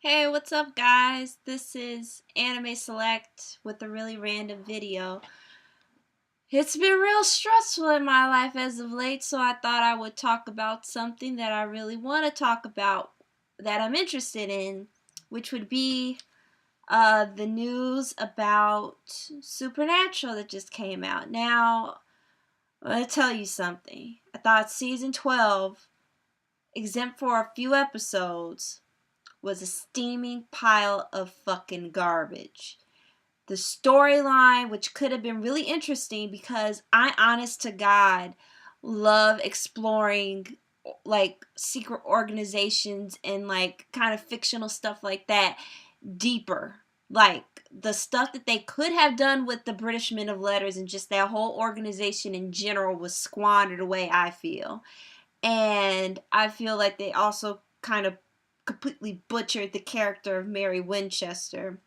Hey, what's up, guys? This is Anime Select with a really random video. It's been real stressful in my life as of late, so I thought I would talk about something that I really want to talk about, that I'm interested in, which would be the news about Supernatural that just came out. Now, I'm going to tell you something. I thought season 12, exempt for a few episodes, was a steaming pile of fucking garbage. The storyline, which could have been really interesting because I, honest to God, love exploring like secret organizations and like kind of fictional stuff like that deeper. Like the stuff that they could have done with the British Men of Letters and just that whole organization in general was squandered away, I feel. And I feel like they also kind of completely butchered the character of Mary Winchester.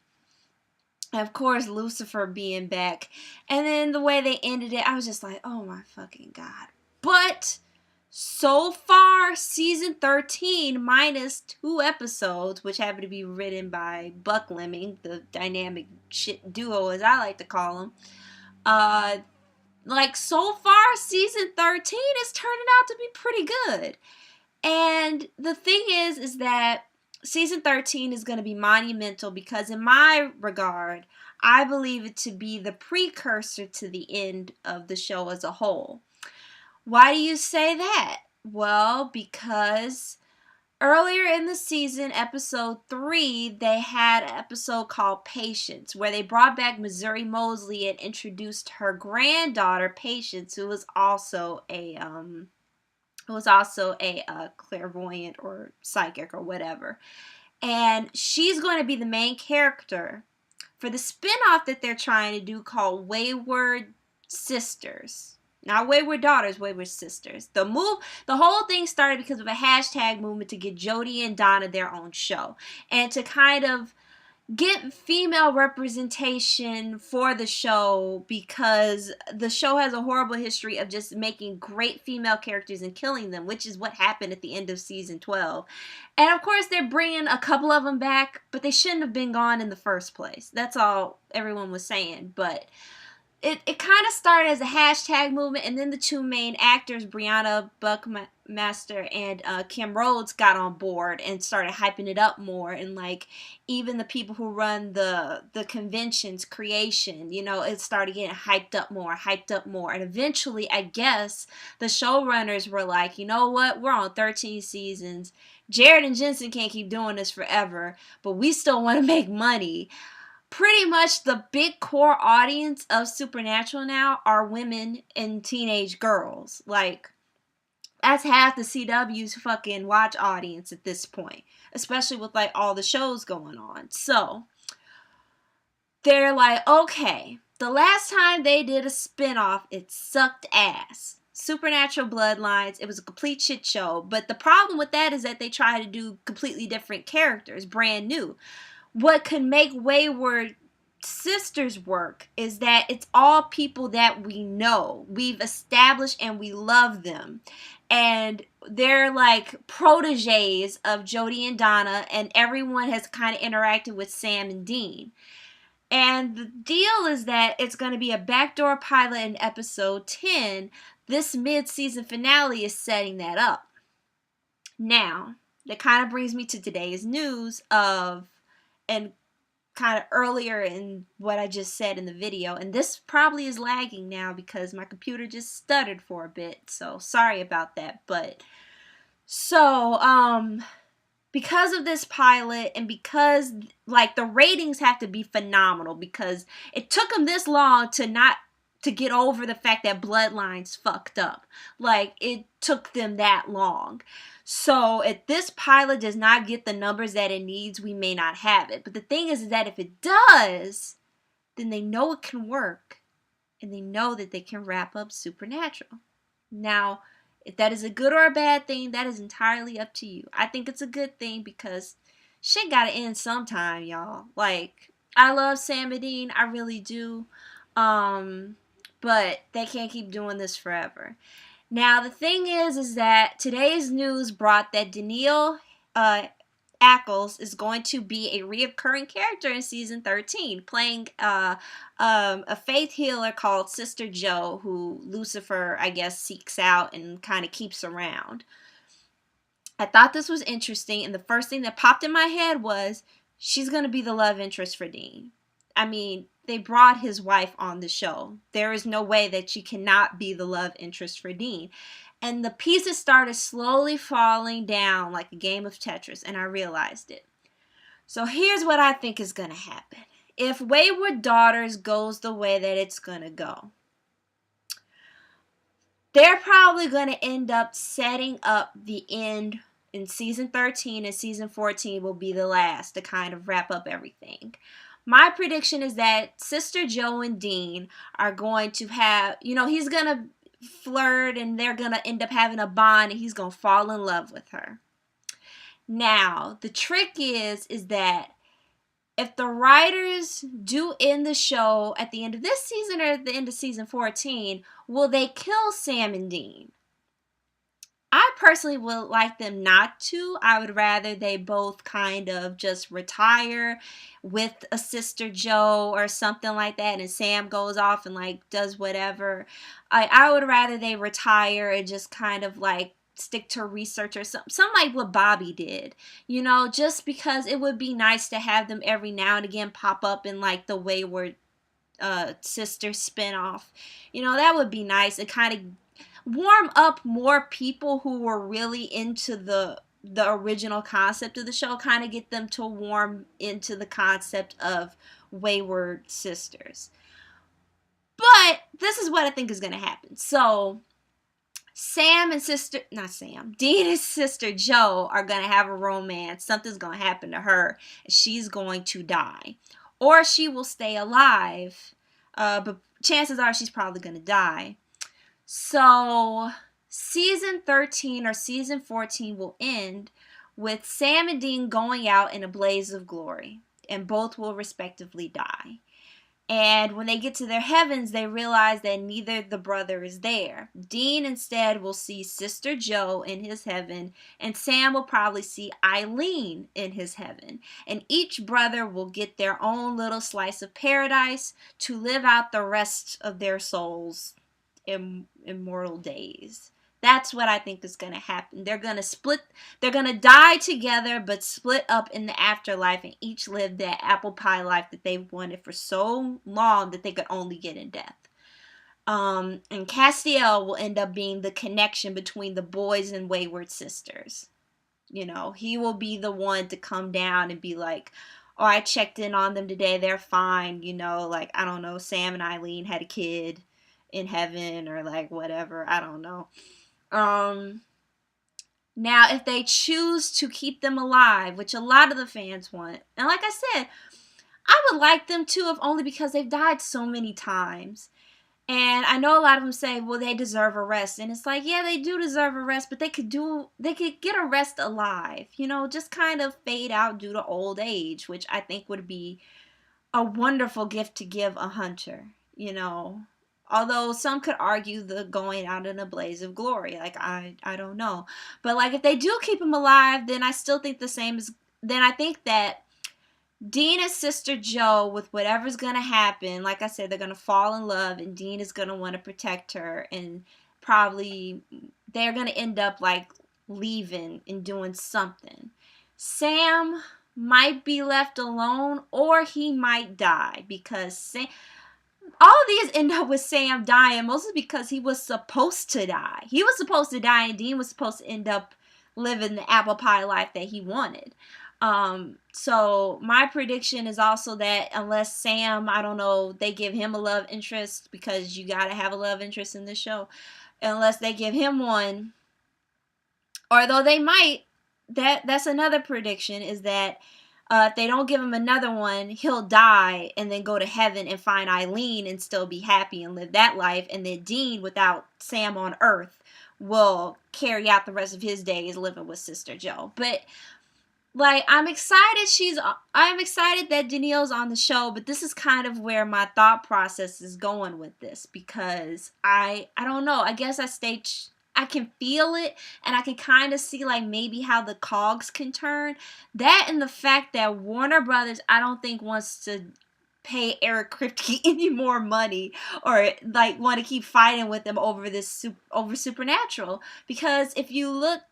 And of course, Lucifer being back. And then the way they ended it, I was just like, oh my fucking God. But so far, season 13, minus 2 episodes, which happen to be written by Buck Lemming, the dynamic shit duo, as I like to call them. Like, so far, season 13 is turning out to be pretty good. And the thing is that season 13 is going to be monumental because, in my regard, I believe it to be the precursor to the end of the show as a whole. Why do you say that? Well, because earlier in the season, episode 3, they had an episode called Patience, where they brought back Missouri Mosley and introduced her granddaughter, Patience, who was also a clairvoyant or psychic or whatever. And she's going to be the main character for the spinoff that they're trying to do called Wayward Sisters. Not Wayward Daughters, Wayward Sisters. The whole thing started because of a hashtag movement to get Jodie and Donna their own show. And to kind of get female representation for the show, because the show has a horrible history of just making great female characters and killing them, which is what happened at the end of season 12. And of course, they're bringing a couple of them back, but they shouldn't have been gone in the first place. That's all everyone was saying. But it kind of started as a hashtag movement, and then the two main actors, Brianna Buckmaster and Kim Rhodes, got on board and started hyping it up more. And like even the people who run the conventions, Creation, it started getting hyped up more. And eventually, I guess the showrunners were like, you know what, we're on 13 seasons. Jared and Jensen can't keep doing this forever, but we still want to make money. Pretty much the big core audience of Supernatural now are women and teenage girls. Like, that's half the CW's fucking watch audience at this point, especially with like all the shows going on. So they're like, okay, the last time they did a spinoff, it sucked ass. Supernatural Bloodlines, it was a complete shit show. But the problem with that is that they try to do completely different characters, brand new. What could make Wayward Sisters work is that it's all people that we know. We've established and we love them. And they're like proteges of Jodie and Donna, and everyone has kind of interacted with Sam and Dean. And the deal is that it's going to be a backdoor pilot in episode 10. This mid-season finale is setting that up. Now, that kind of brings me to today's news and kind of earlier in what I just said in the video, and this probably is lagging now because my computer just stuttered for a bit, so sorry about that. But so because of this pilot, and because like the ratings have to be phenomenal, because it took them this long to get over the fact that Bloodlines fucked up. Like, it took them that long. So if this pilot does not get the numbers that it needs, we may not have it. But the thing is that if it does, then they know it can work. And they know that they can wrap up Supernatural. Now, if that is a good or a bad thing, that is entirely up to you. I think it's a good thing because shit gotta end sometime, y'all. Like, I love Sam and Dean. I really do. But they can't keep doing this forever. Now, the thing is that today's news brought that Danneel, Ackles is going to be a reoccurring character in season 13, playing a faith healer called Sister Joe, who Lucifer, I guess, seeks out and kind of keeps around. I thought this was interesting, and the first thing that popped in my head was she's going to be the love interest for Dean. I mean, they brought his wife on the show. There is no way that she cannot be the love interest for Dean. And the pieces started slowly falling down like a game of Tetris, and I realized it. So here's what I think is going to happen. If Wayward Daughters goes the way that it's going to go, they're probably going to end up setting up the end in season 13, and season 14 will be the last to kind of wrap up everything. My prediction is that Sister Joe and Dean are going to have, he's going to flirt and they're going to end up having a bond and he's going to fall in love with her. Now, the trick is that if the writers do end the show at the end of this season or at the end of season 14, will they kill Sam and Dean? I personally would like them not to. I would rather they both kind of just retire with a Sister Joe or something like that, and Sam goes off and like does whatever. I would rather they retire and just kind of like stick to research or something like what Bobby did, just because it would be nice to have them every now and again pop up in like the Wayward Sister spinoff. That would be nice and kind of warm up more people who were really into the original concept of the show, kind of get them to warm into the concept of Wayward Sisters. But this is what I think is going to happen. So Dean and Sister Joe are going to have a romance. Something's going to happen to her. She's going to die. Or she will stay alive. But chances are she's probably going to die. So season 13 or season 14 will end with Sam and Dean going out in a blaze of glory. And both will respectively die. And when they get to their heavens, they realize that neither the brother is there. Dean instead will see Sister Joe in his heaven, and Sam will probably see Eileen in his heaven. And each brother will get their own little slice of paradise to live out the rest of their souls' immortal days. That's what I think is going to happen. They're going to split. They're going to die together, but split up in the afterlife and each live that apple pie life that they've wanted for so long that they could only get in death. And Castiel will end up being the connection between the boys and Wayward Sisters. He will be the one to come down and be like, oh, I checked in on them today. They're fine. Like, I don't know, Sam and Eileen had a kid in heaven or like whatever. I don't know. Now, if they choose to keep them alive, which a lot of the fans want, and like I said, I would like them to, if only because they've died so many times. And I know a lot of them say, well, they deserve a rest. And it's like, yeah, they do deserve a rest, but they could get a rest alive, just kind of fade out due to old age, which I think would be a wonderful gift to give a hunter, Although some could argue the going out in a blaze of glory. Like, I don't know. But, like, if they do keep him alive, then I still think the same as... Then I think that Dean and Sister Joe, with whatever's going to happen, like I said, they're going to fall in love, and Dean is going to want to protect her, and probably they're going to end up, like, leaving and doing something. Sam might be left alone, or he might die, because all of these end up with Sam dying, mostly because he was supposed to die. He was supposed to die, and Dean was supposed to end up living the apple pie life that he wanted. So my prediction is also that unless Sam, I don't know, they give him a love interest, because you gotta have a love interest in this show. Unless they give him one, or though they might, that's another prediction, is that if they don't give him another one, he'll die and then go to heaven and find Eileen and still be happy and live that life. And then Dean, without Sam on Earth, will carry out the rest of his days living with Sister Joe. But, like, I'm excited that Danneel's on the show, but this is kind of where my thought process is going with this, because I don't know. I guess I stay I can feel it, and I can kind of see like maybe how the cogs can turn. That and the fact that Warner Brothers, I don't think wants to pay Eric Kripke any more money, or like want to keep fighting with them over over Supernatural, because if you look,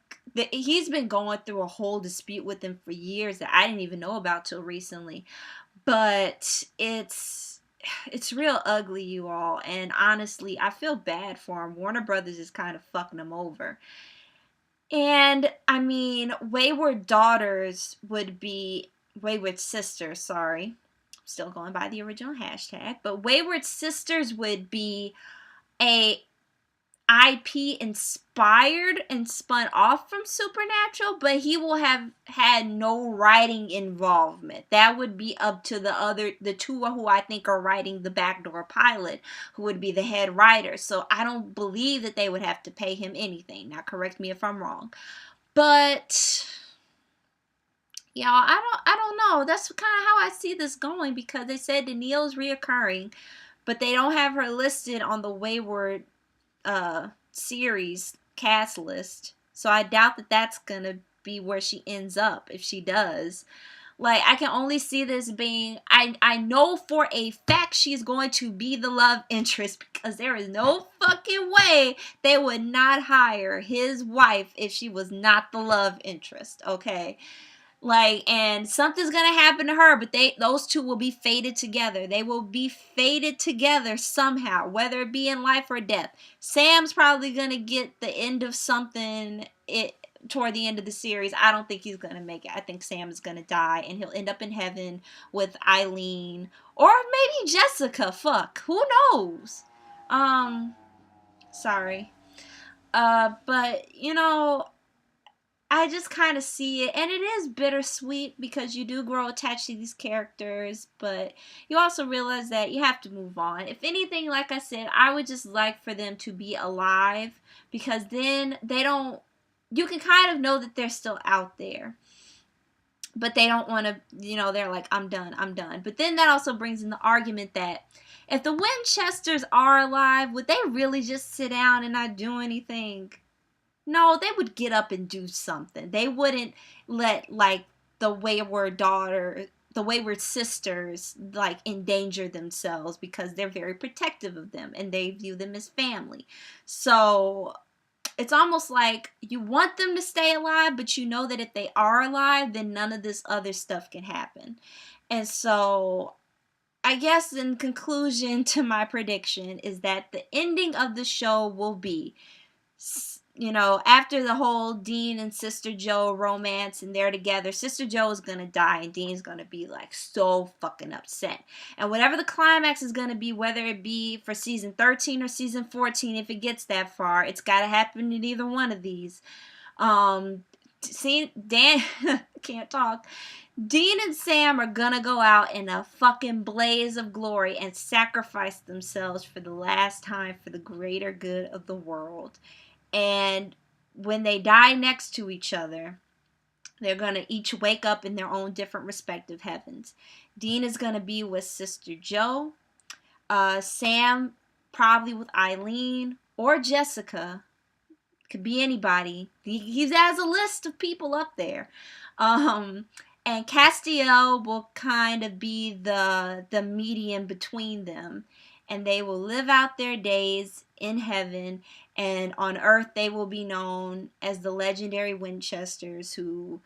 he's been going through a whole dispute with them for years that I didn't even know about till recently. But it's real ugly, you all, and honestly I feel bad for him. Warner Brothers is kind of fucking him over. And I mean, Wayward Sisters, sorry, still going by the original hashtag, but Wayward Sisters would be a IP inspired and spun off from Supernatural, but he will have had no writing involvement. That would be up to the two who I think are writing the backdoor pilot, who would be the head writers. So I don't believe that they would have to pay him anything. Now correct me if I'm wrong. But y'all, I don't know. That's kind of how I see this going, because they said Danneel's reoccurring, but they don't have her listed on the Wayward series cast list. So I doubt that that's gonna be where she ends up if she does. Like, I can only see this being, I know for a fact she's going to be the love interest, because there is no fucking way they would not hire his wife if she was not the love interest, okay? Like, and something's gonna happen to her, but those two will be fated together. They will be fated together somehow, whether it be in life or death. Sam's probably gonna get the end of something toward the end of the series. I don't think he's gonna make it. I think Sam is gonna die, and he'll end up in heaven with Eileen, or maybe Jessica. Fuck, who knows? Sorry. But you know, I just kind of see it, and it is bittersweet because you do grow attached to these characters, but you also realize that you have to move on. If anything, like I said, I would just like for them to be alive, because then you can kind of know that they're still out there, but they don't want to, they're like, I'm done. But then that also brings in the argument that if the Winchesters are alive, would they really just sit down and not do anything? No, they would get up and do something. They wouldn't let, like, the wayward sisters, like, endanger themselves, because they're very protective of them and they view them as family. So it's almost like you want them to stay alive, but you know that if they are alive, then none of this other stuff can happen. And so I guess in conclusion to my prediction is that the ending of the show will be, after the whole Dean and Sister Joe romance and they're together, Sister Joe is gonna die and Dean's gonna be like so fucking upset. And whatever the climax is gonna be, whether it be for season 13 or season 14, if it gets that far, it's gotta happen in either one of these. Dan can't talk. Dean and Sam are gonna go out in a fucking blaze of glory and sacrifice themselves for the last time for the greater good of the world. And when they die next to each other, they're going to each wake up in their own different respective heavens. Dean is going to be with Sister Joe. Sam probably with Eileen or Jessica. Could be anybody. He has a list of people up there. And Castiel will kind of be the medium between them. And they will live out their days in heaven, and on earth they will be known as the legendary Winchesters, who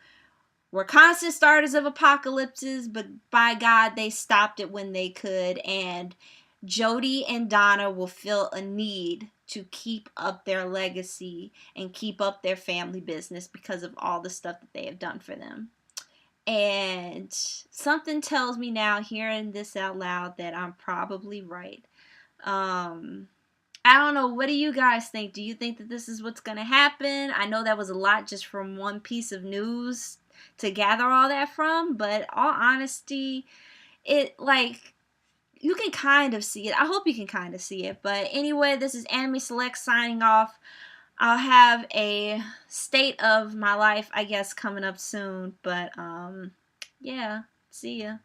were constant starters of apocalypses, but by God they stopped it when they could. And Jody and Donna will feel a need to keep up their legacy and keep up their family business because of all the stuff that they have done for them. And something tells me now, hearing this out loud, that I'm probably right. I don't know. What do you guys think? Do you think that this is what's going to happen? I know that was a lot just from one piece of news to gather all that from, but all honesty, you can kind of see it. I hope you can kind of see it. But anyway, this is Anime Select signing off. I'll have a state of my life, I guess, coming up soon. But, yeah. See ya.